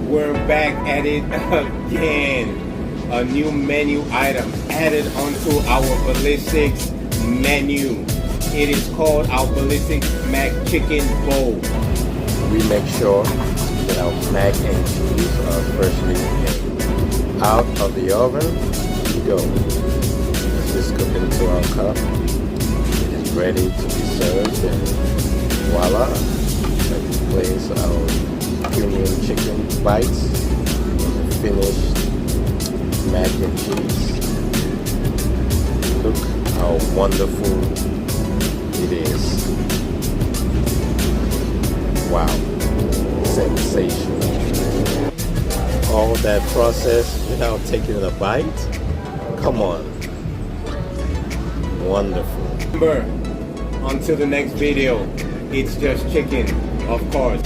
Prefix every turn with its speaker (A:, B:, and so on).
A: We're back at it again. A new menu item added onto our Ballistics menu. It is called our Ballistics Mac Chicken Bowl.
B: We make sure that our mac and cheese are freshly out of the oven. Go. Let's just cook into our cup. It is ready to be served, and voila! Let's place our premium chicken bites on the finished mac and cheese. Look how wonderful it is. Wow, sensational. All that process without taking a bite? Come on. Wonderful.
A: Remember, until the next video, it's just chicken, of course.